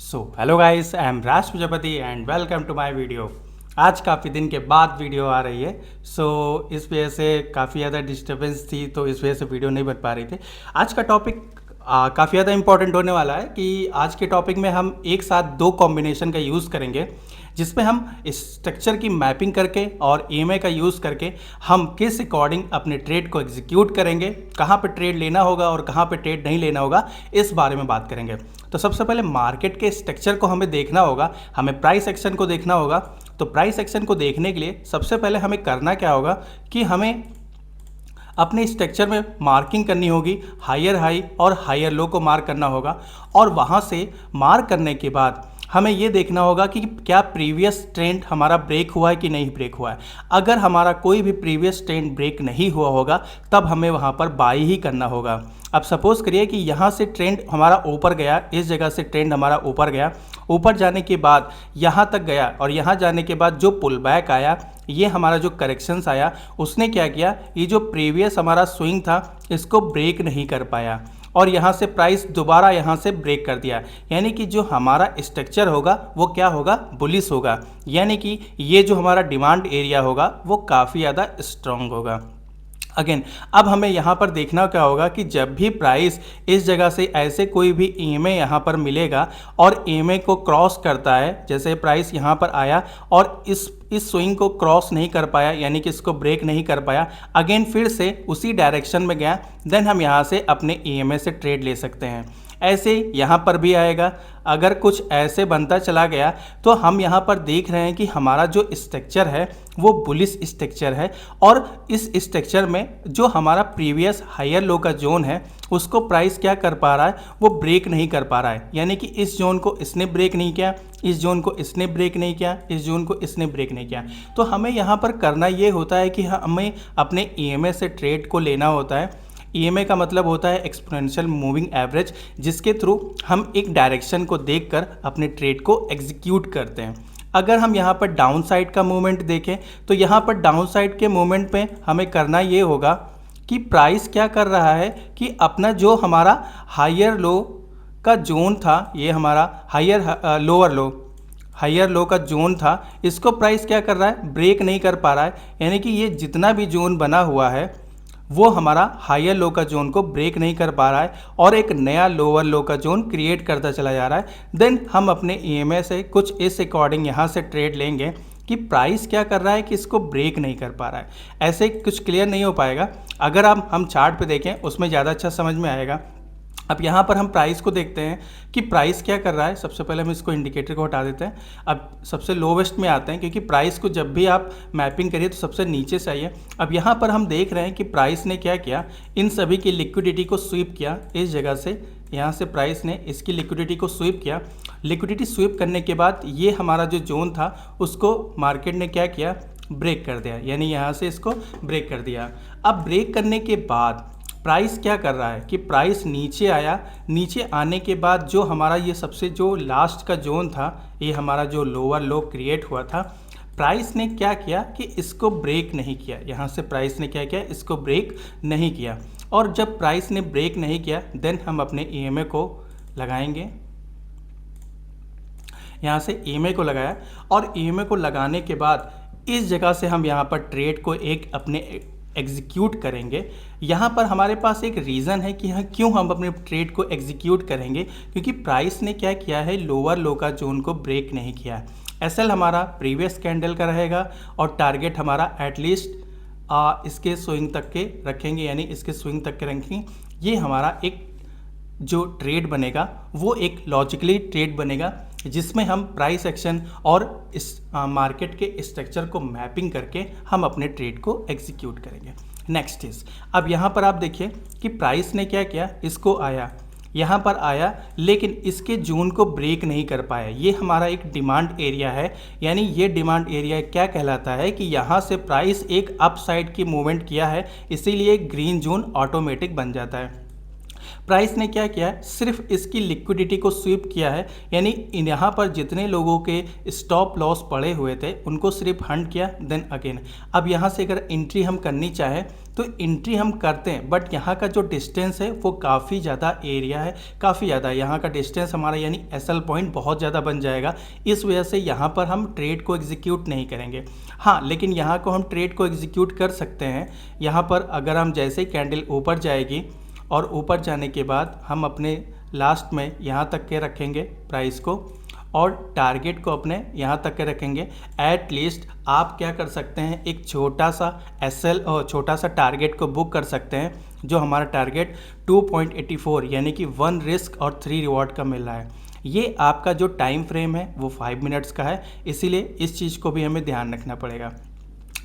Hello guys, I am Raj Prajapati and welcome to my video. आज काफ़ी दिन के बाद वीडियो आ रही है। इस वजह से काफ़ी ज़्यादा डिस्टर्बेंस थी, तो इस वजह से वीडियो नहीं बन पा रही थी। आज का टॉपिक काफ़ी ज़्यादा इंपॉर्टेंट होने वाला है कि आज के टॉपिक में हम एक साथ दो कॉम्बिनेशन का यूज़ करेंगे, जिसमें हम स्ट्रक्चर की मैपिंग करके और ईएमआई का यूज़ करके हम किस अकॉर्डिंग अपने ट्रेड को एग्जीक्यूट करेंगे, कहाँ पे ट्रेड लेना होगा और कहाँ पे ट्रेड नहीं लेना होगा, इस बारे में बात करेंगे। तो सबसे पहले मार्केट के स्ट्रक्चर को हमें देखना होगा, हमें प्राइस एक्शन को देखना होगा। तो प्राइस एक्शन को देखने के लिए सबसे पहले हमें करना क्या होगा कि हमें अपने स्ट्रक्चर में मार्किंग करनी होगी, हायर हाई और हायर लो को मार्क करना होगा। और वहाँ से मार्क करने के बाद हमें ये देखना होगा कि क्या प्रीवियस ट्रेंड हमारा ब्रेक हुआ है कि नहीं ब्रेक हुआ है। अगर हमारा कोई भी प्रीवियस ट्रेंड ब्रेक नहीं हुआ होगा तब हमें वहाँ पर बाई ही करना होगा। अब सपोज़ करिए कि यहाँ से ट्रेंड हमारा ऊपर गया, इस जगह से ट्रेंड हमारा ऊपर गया, ऊपर जाने के बाद यहाँ तक गया और यहाँ जाने के बाद जो पुल बैक आया, ये हमारा जो करेक्शंस आया, उसने क्या किया, ये जो प्रीवियस हमारा स्विंग था इसको ब्रेक नहीं कर पाया और यहाँ से प्राइस दोबारा यहाँ से ब्रेक कर दिया। यानी कि जो हमारा स्ट्रक्चर होगा वो क्या होगा, बुलिश होगा। यानी कि ये जो हमारा डिमांड एरिया होगा वो काफ़ी ज़्यादा स्ट्रॉन्ग होगा। अगेन अब हमें यहाँ पर देखना क्या होगा कि जब भी प्राइस इस जगह से ऐसे कोई भी ईएमए यहाँ पर मिलेगा और ईएमए को क्रॉस करता है, जैसे प्राइस यहाँ पर आया और इस स्विंग को क्रॉस नहीं कर पाया, यानी कि इसको ब्रेक नहीं कर पाया, अगेन फिर से उसी डायरेक्शन में गया, देन हम यहाँ से अपने ईएमए से ट्रेड ले सकते हैं। ऐसे यहाँ पर भी आएगा। अगर कुछ ऐसे बनता चला गया तो हम यहाँ पर देख रहे हैं कि हमारा जो स्ट्रक्चर है वो बुलिश स्ट्रक्चर है और इस स्ट्रक्चर में जो हमारा प्रीवियस हायर लो का जोन है उसको प्राइस क्या कर पा रहा है, वो ब्रेक नहीं कर पा रहा है। यानी कि इस जोन को इसने ब्रेक नहीं किया, इस जोन को इसने ब्रेक नहीं किया, इस जोन को इसने ब्रेक नहीं किया। तो हमें यहाँ पर करना ये होता है कि हमें अपने ईएमए से ट्रेड को लेना होता है। ईएमए का मतलब होता है एक्सपोनेंशियल मूविंग एवरेज, जिसके थ्रू हम एक डायरेक्शन को देखकर अपने ट्रेड को एग्जीक्यूट करते हैं। अगर हम यहाँ पर डाउन साइड का मूवमेंट देखें तो यहाँ पर डाउन साइड के मूवमेंट पे हमें करना ये होगा कि प्राइस क्या कर रहा है कि अपना जो हमारा हायर लो का जोन था, ये हमारा हायर लो का जोन था, इसको प्राइस क्या कर रहा है, ब्रेक नहीं कर पा रहा है। यानी कि ये जितना भी जोन बना हुआ है वो हमारा हायर लो का जोन को ब्रेक नहीं कर पा रहा है और एक नया लोअर लो का जोन क्रिएट करता चला जा रहा है। देन हम अपने ईएमए से कुछ इस अकॉर्डिंग यहाँ से ट्रेड लेंगे कि प्राइस क्या कर रहा है कि इसको ब्रेक नहीं कर पा रहा है। ऐसे कुछ क्लियर नहीं हो पाएगा। अगर हम चार्ट पे देखें उसमें ज़्यादा अच्छा समझ में आएगा। अब यहाँ पर हम प्राइस को देखते हैं कि प्राइस क्या कर रहा है। सबसे पहले हम इसको इंडिकेटर को हटा देते हैं। अब सबसे लोवेस्ट में आते हैं, क्योंकि प्राइस को जब भी आप मैपिंग करिए तो सबसे नीचे से आइए। अब यहाँ पर हम देख रहे हैं कि प्राइस ने क्या किया, इन सभी की लिक्विडिटी को स्वीप किया। इस जगह से यहाँ से प्राइस ने इसकी लिक्विडिटी को स्वीप किया। लिक्विडिटी स्वीप करने के बाद ये हमारा जो जोन था उसको मार्केट ने क्या किया, ब्रेक कर दिया। यानी यहाँ से इसको ब्रेक कर दिया। अब ब्रेक करने के बाद प्राइस क्या कर रहा है कि प्राइस नीचे आया। नीचे आने के बाद जो हमारा ये सबसे जो लास्ट का जोन था, ये हमारा जो लोअर लो क्रिएट हुआ था, प्राइस ने क्या किया कि इसको ब्रेक नहीं किया। यहाँ से प्राइस ने क्या किया, इसको ब्रेक नहीं किया। और जब प्राइस ने ब्रेक नहीं किया देन हम अपने ईएमए को लगाएंगे। यहाँ से ईएमए को लगाया और ईएमए को लगाने के बाद इस जगह से हम यहाँ पर ट्रेड को एक अपने एग्जीक्यूट करेंगे। यहाँ पर हमारे पास एक रीज़न है कि क्यों हम अपने ट्रेड को एग्जीक्यूट करेंगे, क्योंकि प्राइस ने क्या किया है, लोअर लो का जोन को ब्रेक नहीं किया। एसएल हमारा प्रीवियस कैंडल का रहेगा और टारगेट हमारा एटलीस्ट इसके स्विंग तक के रखेंगे, यानी इसके स्विंग तक के रखेंगे। ये हमारा एक जो ट्रेड बनेगा वो एक लॉजिकली ट्रेड बनेगा, जिसमें हम प्राइस एक्शन और इस मार्केट के स्ट्रक्चर को मैपिंग करके हम अपने ट्रेड को एग्जीक्यूट करेंगे। नेक्स्ट इज, अब यहाँ पर आप देखिए कि प्राइस ने क्या किया, इसको आया, यहाँ पर आया, लेकिन इसके जोन को ब्रेक नहीं कर पाया। ये हमारा एक डिमांड एरिया है। यानी ये डिमांड एरिया क्या कहलाता है कि यहाँ से प्राइस एक अप साइड की मूवमेंट किया है, इसीलिए ग्रीन जोन ऑटोमेटिक बन जाता है। प्राइस ने क्या किया है, सिर्फ इसकी लिक्विडिटी को स्वीप किया है, यानी यहाँ पर जितने लोगों के स्टॉप लॉस पड़े हुए थे उनको सिर्फ हंट किया। देन अगेन अब यहाँ से अगर एंट्री हम करनी चाहें तो एंट्री हम करते हैं, बट यहाँ का जो डिस्टेंस है वो काफ़ी ज़्यादा एरिया है, काफ़ी ज़्यादा यहाँ का डिस्टेंस हमारा यानी एसएल पॉइंट बहुत ज़्यादा बन जाएगा। इस वजह से यहाँ पर हम ट्रेड को एग्जीक्यूट नहीं करेंगे। हाँ, लेकिन यहाँ को हम ट्रेड को एग्जीक्यूट कर सकते हैं। यहाँ पर अगर हम जैसे ही कैंडल ऊपर जाएगी और ऊपर जाने के बाद हम अपने लास्ट में यहाँ तक के रखेंगे प्राइस को और टारगेट को अपने यहाँ तक के रखेंगे। एट लीस्ट आप क्या कर सकते हैं, एक छोटा सा एसएल और छोटा सा टारगेट को बुक कर सकते हैं, जो हमारा टारगेट 2.84 यानी कि 1 रिस्क और 3 रिवॉर्ड का मिल रहा है। ये आपका जो टाइम फ्रेम है वो 5 मिनट्स का है, इसीलिए इस चीज़ को भी हमें ध्यान रखना पड़ेगा।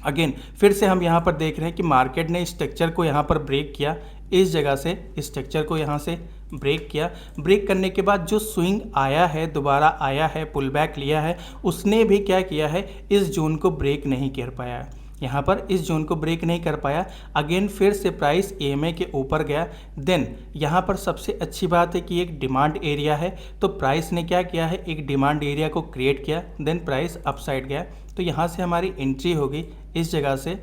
अगेन फिर से हम यहाँ पर देख रहे हैं कि मार्केट ने स्ट्रक्चर को यहाँ पर ब्रेक किया, इस जगह से स्ट्रक्चर को यहाँ से ब्रेक किया। ब्रेक करने के बाद जो स्विंग आया है, दोबारा आया है, पुल बैक लिया है, उसने भी क्या किया है, इस जोन को ब्रेक नहीं कर पाया है। यहाँ पर इस जोन को ब्रेक नहीं कर पाया। अगेन फिर से प्राइस EMA के ऊपर गया। देन यहाँ पर सबसे अच्छी बात है कि एक डिमांड एरिया है, तो प्राइस ने क्या किया है, एक डिमांड एरिया को क्रिएट किया। देन प्राइस अपसाइड गया, तो यहाँ से हमारी एंट्री होगी इस जगह से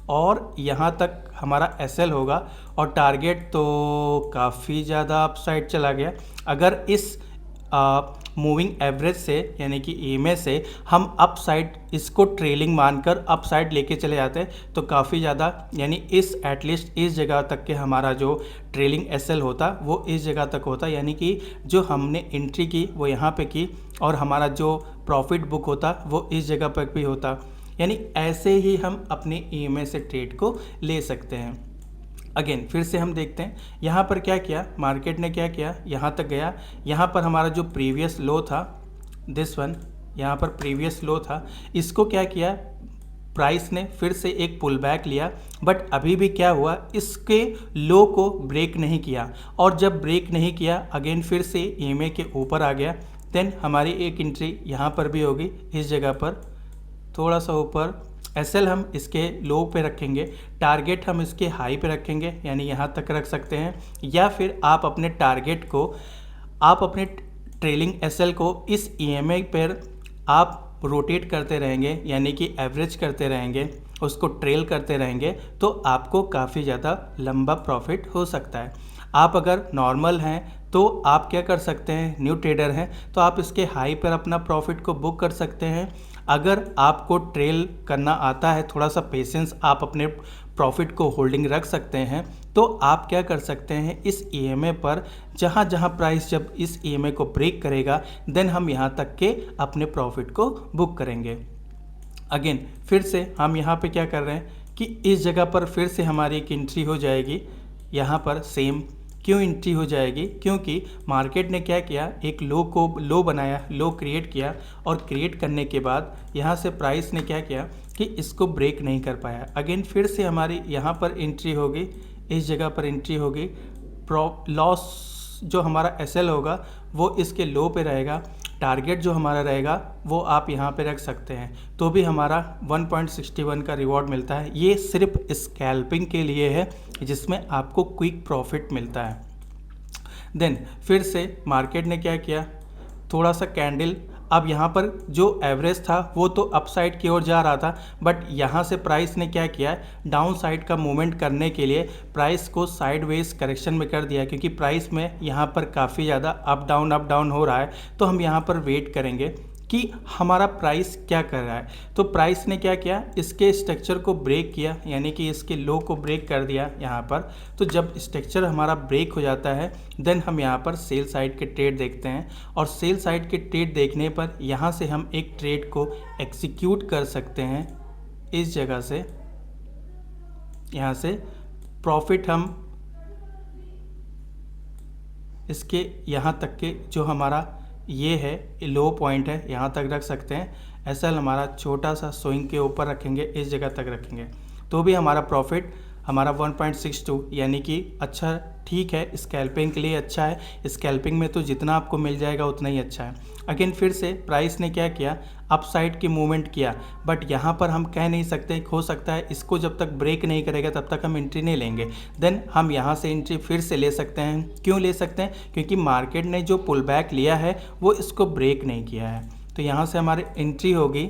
और यहाँ तक हमारा एसएल होगा और टारगेट तो काफ़ी ज़्यादा अपसाइड चला गया। अगर इस मूविंग एवरेज से यानी कि EMA से हम अप साइड इसको ट्रेलिंग मानकर अप साइड लेके चले जाते हैं तो काफ़ी ज़्यादा यानी इस एटलीस्ट इस जगह तक के हमारा जो ट्रेलिंग SL होता वो इस जगह तक होता, यानी कि जो हमने एंट्री की वो यहाँ पे की और हमारा जो प्रॉफिट बुक होता वो इस जगह पर भी होता। यानी ऐसे ही हम अपने EMA से ट्रेड को ले सकते हैं। अगेन फिर से हम देखते हैं यहाँ पर क्या किया, मार्केट ने क्या किया, यहाँ तक गया। यहाँ पर हमारा जो प्रीवियस लो था, दिस वन, यहाँ पर प्रीवियस लो था, इसको क्या किया प्राइस ने, फिर से एक पुल बैक लिया। बट अभी भी क्या हुआ, इसके लो को ब्रेक नहीं किया और जब ब्रेक नहीं किया अगेन फिर से EMA के ऊपर आ गया। देन हमारी एक एंट्री यहाँ पर भी होगी, इस जगह पर थोड़ा सा ऊपर। एसएल हम इसके लो पे रखेंगे, टारगेट हम इसके हाई पे रखेंगे, यानी यहाँ तक रख सकते हैं। या फिर आप अपने टारगेट को, आप अपने ट्रेलिंग एसएल को इस EMA पर आप रोटेट करते रहेंगे, यानी कि एवरेज करते रहेंगे, उसको ट्रेल करते रहेंगे, तो आपको काफ़ी ज़्यादा लंबा प्रॉफिट हो सकता है। आप अगर नॉर्मल हैं तो आप क्या कर सकते हैं, न्यू ट्रेडर हैं तो आप इसके हाई पर अपना प्रॉफिट को बुक कर सकते हैं। अगर आपको ट्रेल करना आता है, थोड़ा सा पेशेंस, आप अपने प्रॉफिट को होल्डिंग रख सकते हैं, तो आप क्या कर सकते हैं, इस EMA पर जहाँ जहाँ प्राइस जब इस EMA को ब्रेक करेगा देन हम यहाँ तक के अपने प्रॉफिट को बुक करेंगे। अगेन फिर से हम यहाँ पे क्या कर रहे हैं कि इस जगह पर फिर से हमारी एक एंट्री हो जाएगी। यहाँ पर सेम क्यों एंट्री हो जाएगी, क्योंकि मार्केट ने क्या किया, एक लो बनाया, लो क्रिएट किया और क्रिएट करने के बाद यहाँ से प्राइस ने क्या किया कि इसको ब्रेक नहीं कर पाया। अगेन फिर से हमारी यहाँ पर एंट्री होगी, इस जगह पर एंट्री होगी। लॉस जो हमारा SL होगा वो इसके लो पे रहेगा, टारगेट जो हमारा रहेगा वो आप यहाँ पे रख सकते हैं, तो भी हमारा 1.61 का रिवॉर्ड मिलता है। ये सिर्फ स्कैल्पिंग के लिए है जिसमें आपको क्विक प्रॉफिट मिलता है। देन फिर से मार्केट ने क्या किया, थोड़ा सा कैंडल, अब यहाँ पर जो एवरेज था वो तो अपसाइड की ओर जा रहा था, बट यहाँ से प्राइस ने क्या किया, डाउन साइड का मूवमेंट करने के लिए प्राइस को साइडवेज करेक्शन में कर दिया, क्योंकि प्राइस में यहाँ पर काफ़ी ज़्यादा अप डाउन हो रहा है। तो हम यहाँ पर वेट करेंगे कि हमारा प्राइस क्या कर रहा है। तो प्राइस ने क्या किया, इसके स्ट्रक्चर को ब्रेक किया, यानी कि इसके लो को ब्रेक कर दिया यहाँ पर। तो जब स्ट्रक्चर हमारा ब्रेक हो जाता है देन हम यहाँ पर सेल साइड के ट्रेड देखते हैं, और सेल साइड के ट्रेड देखने पर यहाँ से हम एक ट्रेड को एग्जीक्यूट कर सकते हैं। इस जगह से यहाँ से प्रॉफिट हम इसके यहाँ तक के जो हमारा ये है लो पॉइंट है यहाँ तक रख सकते हैं। SL हमारा छोटा सा स्विंग के ऊपर रखेंगे, इस जगह तक रखेंगे, तो भी हमारा प्रॉफिट हमारा 1.62 यानी कि अच्छा ठीक है, स्कैल्पिंग के लिए अच्छा है। स्कैल्पिंग में तो जितना आपको मिल जाएगा उतना ही अच्छा है। अगेन फिर से प्राइस ने क्या किया, अप साइड की मूवमेंट किया, बट यहाँ पर हम कह नहीं सकते, हो सकता है इसको जब तक ब्रेक नहीं करेगा तब तक हम एंट्री नहीं लेंगे। देन हम यहाँ से एंट्री फिर से ले सकते हैं। क्यों ले सकते हैं? क्योंकि मार्केट ने जो पुल बैक लिया है वो इसको ब्रेक नहीं किया है। तो यहाँ से हमारी एंट्री होगी,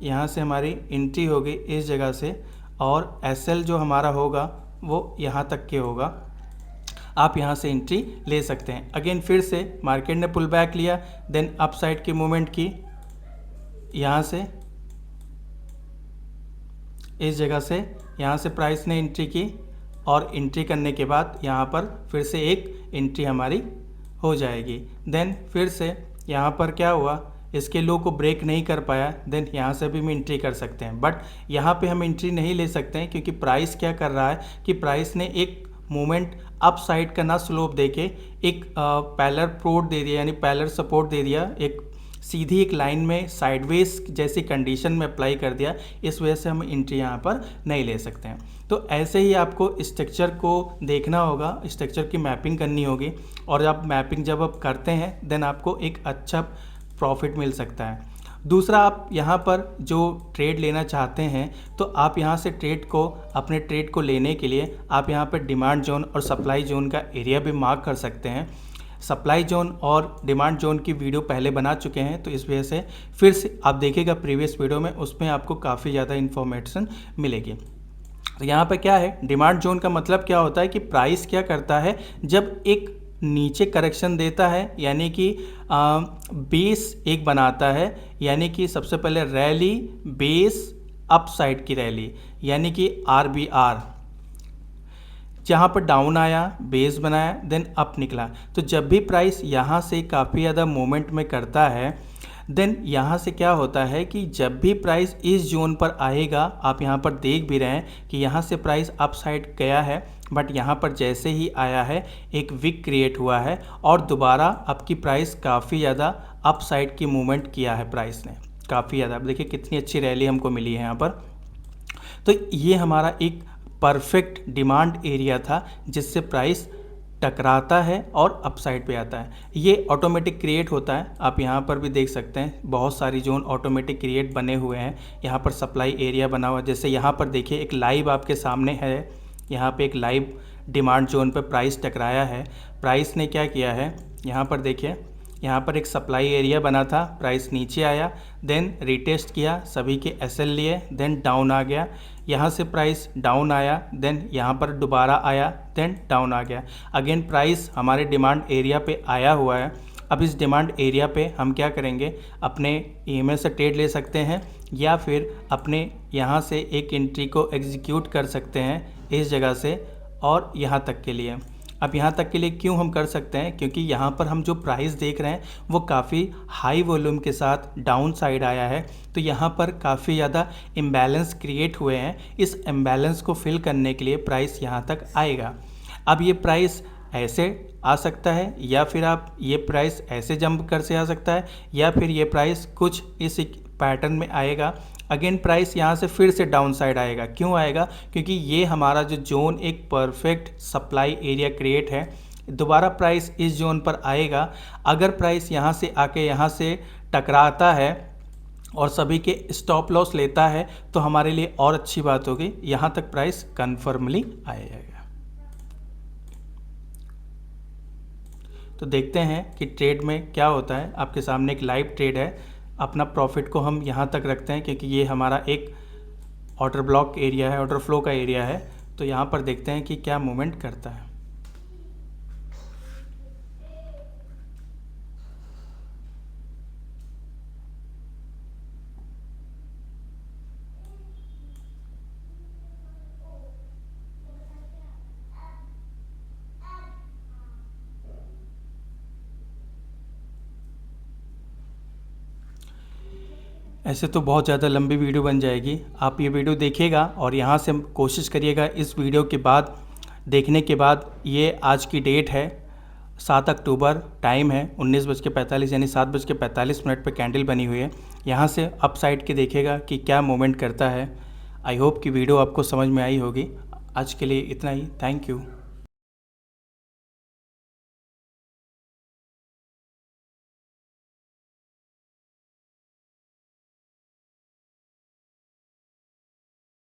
यहाँ से हमारी एंट्री होगी इस जगह से, और एसएल जो हमारा होगा वो यहाँ तक के होगा। आप यहाँ से एंट्री ले सकते हैं। अगेन फिर से मार्केट ने पुल बैक लिया, देन अप साइड की मूवमेंट की, यहाँ से इस जगह से, यहाँ से प्राइस ने एंट्री की, और एंट्री करने के बाद यहाँ पर फिर से एक एंट्री हमारी हो जाएगी। देन फिर से यहाँ पर क्या हुआ, इसके लो को ब्रेक नहीं कर पाया, देन यहाँ से भी हम एंट्री कर सकते हैं। बट यहाँ पे हम एंट्री नहीं ले सकते हैं क्योंकि प्राइस क्या कर रहा है कि प्राइस ने एक मूवमेंट अप साइड का ना स्लोप देके एक पैरेलल प्रोट दे दिया, यानी पैरेलल सपोर्ट दे दिया, एक सीधी एक लाइन में साइडवेज जैसी कंडीशन में अप्लाई कर दिया। इस वजह से हम एंट्री यहाँ पर नहीं ले सकते हैं। तो ऐसे ही आपको स्ट्रक्चर को देखना होगा, स्ट्रक्चर की मैपिंग करनी होगी, और जब मैपिंग जब आप करते हैं देन आपको एक अच्छा प्रॉफिट मिल सकता है। दूसरा, आप यहाँ पर जो ट्रेड लेना चाहते हैं तो आप यहाँ से ट्रेड को, अपने ट्रेड को लेने के लिए आप यहाँ पर डिमांड जोन और सप्लाई जोन का एरिया भी मार्क कर सकते हैं। सप्लाई जोन और डिमांड जोन की वीडियो पहले बना चुके हैं, तो इस वजह से फिर से आप देखिएगा प्रीवियस वीडियो में, उसमें आपको काफ़ी ज़्यादा इन्फॉर्मेशन मिलेगी। तो यहाँ पर क्या है, डिमांड जोन का मतलब क्या होता है कि प्राइस क्या करता है, जब एक नीचे करेक्शन देता है, यानी कि बेस एक बनाता है, यानी कि सबसे पहले रैली बेस अप साइड की रैली, यानी कि RBR, जहाँ पर डाउन आया बेस बनाया देन अप निकला। तो जब भी प्राइस यहाँ से काफ़ी ज़्यादा मूवमेंट में करता है, देन यहाँ से क्या होता है कि जब भी प्राइस इस जोन पर आएगा, आप यहाँ पर देख भी रहे हैं कि यहाँ से प्राइस अप साइड गया है, बट यहाँ पर जैसे ही आया है एक विक क्रिएट हुआ है और दोबारा आपकी प्राइस काफ़ी ज़्यादा अप साइड की मूवमेंट किया है प्राइस ने, काफ़ी ज़्यादा। अब देखिए कितनी अच्छी रैली हमको मिली है यहाँ पर। तो ये हमारा एक परफेक्ट डिमांड एरिया था जिससे प्राइस टकराता है और अपसाइड पे आता है। ये ऑटोमेटिक क्रिएट होता है, आप यहाँ पर भी देख सकते हैं बहुत सारी जोन ऑटोमेटिक क्रिएट बने हुए हैं। यहाँ पर सप्लाई एरिया बना हुआ है, जैसे यहाँ पर देखिए एक लाइव आपके सामने है, यहाँ पे एक लाइव डिमांड जोन पे प्राइस टकराया है। प्राइस ने क्या किया है, यहाँ पर देखिए, यहाँ पर एक सप्लाई एरिया बना था, प्राइस नीचे आया, देन रिटेस्ट किया, सभी के एसएल लिए, देन डाउन आ गया। यहाँ से प्राइस डाउन आया, देन यहाँ पर दोबारा आया, देन डाउन आ गया। अगेन प्राइस हमारे डिमांड एरिया पे आया हुआ है। अब इस डिमांड एरिया पे हम क्या करेंगे, अपने ईएमआई से ट्रेड ले सकते हैं या फिर अपने यहाँ से एक एंट्री को एग्जीक्यूट कर सकते हैं इस जगह से और यहाँ तक के लिए। अब यहाँ तक के लिए क्यों हम कर सकते हैं, क्योंकि यहाँ पर हम जो प्राइस देख रहे हैं वो काफ़ी हाई वॉल्यूम के साथ डाउन साइड आया है, तो यहाँ पर काफ़ी ज़्यादा इम्बैलेंस क्रिएट हुए हैं। इस इम्बैलेंस को फिल करने के लिए प्राइस यहाँ तक आएगा। अब ये प्राइस ऐसे आ सकता है या फिर आप ये प्राइस ऐसे जंप कर से आ सकता है या फिर ये प्राइस कुछ इस पैटर्न में आएगा। अगेन प्राइस यहाँ से फिर से डाउन साइड आएगा। क्यों आएगा, क्योंकि ये हमारा जो जोन एक परफेक्ट सप्लाई एरिया क्रिएट है। दोबारा प्राइस इस जोन पर आएगा। अगर प्राइस यहाँ से आके यहाँ से टकराता है और सभी के स्टॉप लॉस लेता है तो हमारे लिए और अच्छी बात होगी, यहाँ तक प्राइस कन्फर्मली आएगा। तो देखते हैं कि ट्रेड में क्या होता है। आपके सामने एक लाइव ट्रेड है, अपना प्रॉफिट को हम यहाँ तक रखते हैं क्योंकि ये हमारा एक ऑर्डर ब्लॉक एरिया है, ऑर्डर फ्लो का एरिया है। तो यहाँ पर देखते हैं कि क्या मूवमेंट करता है। ऐसे तो बहुत ज़्यादा लंबी वीडियो बन जाएगी, आप ये वीडियो देखिएगा और यहाँ से कोशिश करिएगा इस वीडियो के बाद देखने के बाद, ये आज की डेट है 7 अक्टूबर, टाइम है 19:45 यानी 7:45 पे कैंडल बनी हुई है। यहाँ से अप साइड के देखिएगा कि क्या मूवमेंट करता है। आई होप कि वीडियो आपको समझ में आई होगी। आज के लिए इतना ही। Thank you.